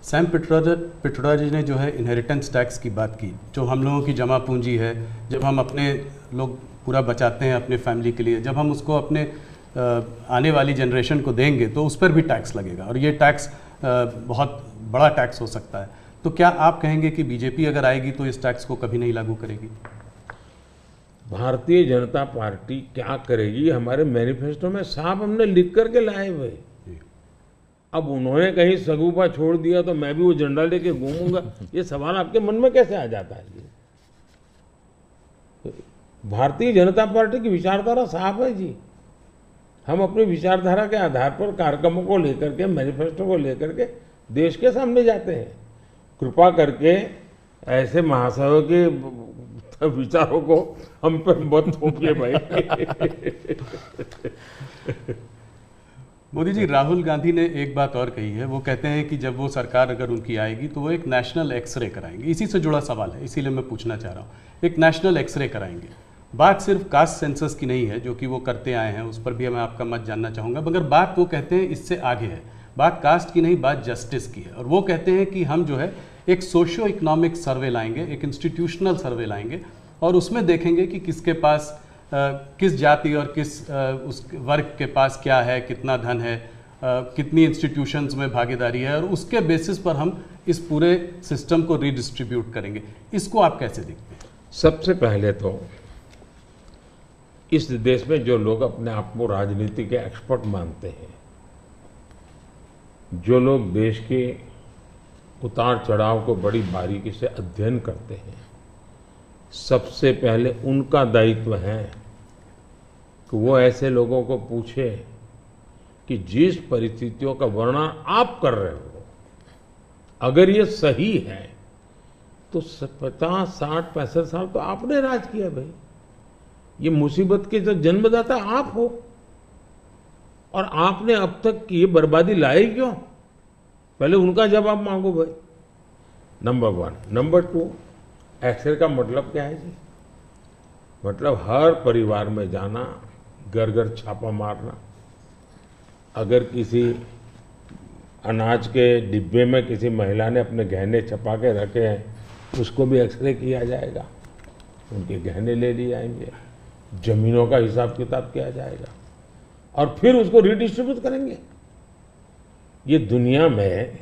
Sam Pitroda जी ने जो है इनहेरिटेंस टैक्स की बात की, जो हम लोगों की जमा पूंजी है, जब हम अपने लोग पूरा बचाते हैं अपने फैमिली के लिए, जब हम उसको अपने आने वाली जनरेशन को देंगे तो उस पर भी टैक्स लगेगा और ये टैक्स बहुत बड़ा टैक्स हो सकता है। तो क्या आप कहेंगे कि बीजेपी अगर आएगी तो इस टैक्स को कभी नहीं लागू करेगी? भारतीय जनता पार्टी क्या करेगी, हमारे मैनिफेस्टो में साफ हमने लिख करके लाए हुए। अब उन्होंने कहीं सगुफा छोड़ दिया तो मैं भी वो झंडा लेके घूमूंगा, ये सवाल आपके मन में कैसे आ जाता है? ये भारतीय जनता पार्टी की विचारधारा साफ है जी। हम अपनी विचारधारा के आधार पर कार्यक्रमों को लेकर के, मैनिफेस्टो को लेकर के देश के सामने जाते हैं। कृपा करके ऐसे महाशयों के विचारों को हम पर मत थोपिए भाई। मोदी जी, राहुल गांधी ने एक बात और कही है। वो कहते हैं कि जब वो सरकार अगर उनकी आएगी तो वो एक नेशनल एक्सरे कराएंगे। इसी से जुड़ा सवाल है, इसीलिए मैं पूछना चाह रहा हूँ। एक नेशनल एक्सरे कराएंगे, बात सिर्फ कास्ट सेंसस की नहीं है जो कि वो करते आए हैं, उस पर भी मैं आपका मत जानना चाहूँगा, मगर बात वो कहते हैं इससे आगे है। बात कास्ट की नहीं, बात जस्टिस की है। और वो कहते हैं कि हम जो है एक सोशियो इकोनॉमिक सर्वे लाएंगे, एक इंस्टीट्यूशनल सर्वे लाएंगे और उसमें देखेंगे कि किसके पास किस जाति और किस उस वर्ग के पास क्या है, कितना धन है, कितनी इंस्टीट्यूशंस में भागीदारी है, और उसके बेसिस पर हम इस पूरे सिस्टम को रीडिस्ट्रीब्यूट करेंगे। इसको आप कैसे देखते हैं? सबसे पहले तो इस देश में जो लोग अपने आप को राजनीति के एक्सपर्ट मानते हैं, जो लोग देश के उतार चढ़ाव को बड़ी बारीकी से अध्ययन करते हैं, सबसे पहले उनका दायित्व है कि वो ऐसे लोगों को पूछे कि जिस परिस्थितियों का वर्णन आप कर रहे हो, अगर ये सही है तो 50, 60, 65 साल तो आपने राज किया भाई। ये मुसीबत के जो जन्मदाता आप हो और आपने अब तक ये बर्बादी लाई क्यों? पहले उनका जवाब मांगो भाई, नंबर 1। नंबर 2, एक्सरे का मतलब क्या है जी? मतलब हर परिवार में जाना, घर घर छापा मारना। अगर किसी अनाज के डिब्बे में किसी महिला ने अपने गहने छपा के रखे हैं, उसको भी एक्सरे किया जाएगा, उनके गहने ले लिए जाएंगे, जमीनों का हिसाब किताब किया जाएगा और फिर उसको रिडिस्ट्रीब्यूट करेंगे। ये दुनिया में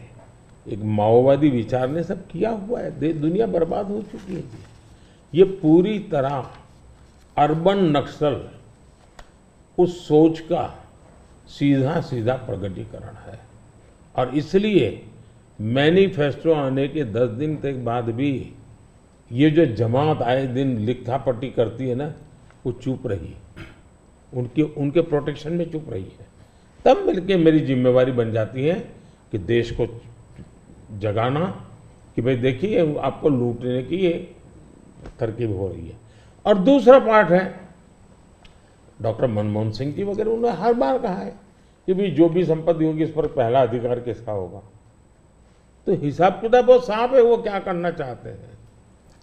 एक माओवादी विचार ने सब किया हुआ है। दुनिया बर्बाद हो चुकी है जी। ये पूरी तरह अर्बन नक्सल उस सोच का सीधा सीधा प्रगटीकरण है। और इसलिए मैनिफेस्टो आने के 10 दिन तक बाद भी ये जो जमात आए दिन लिखापट्टी करती है ना, वो चुप रही, उनके प्रोटेक्शन में चुप रही है। तब मिलके मेरी जिम्मेवारी बन जाती है कि देश को जगाना कि भाई देखिए आपको लूटने की ये तरकीब हो रही है। और दूसरा पार्ट है, डॉक्टर मनमोहन सिंह जी वगैरह, उन्होंने हर बार कहा है कि भाई जो भी संपत्ति होगी इस पर पहला अधिकार किसका होगा। तो हिसाब किताब बहुत साफ है, वो क्या करना चाहते हैं।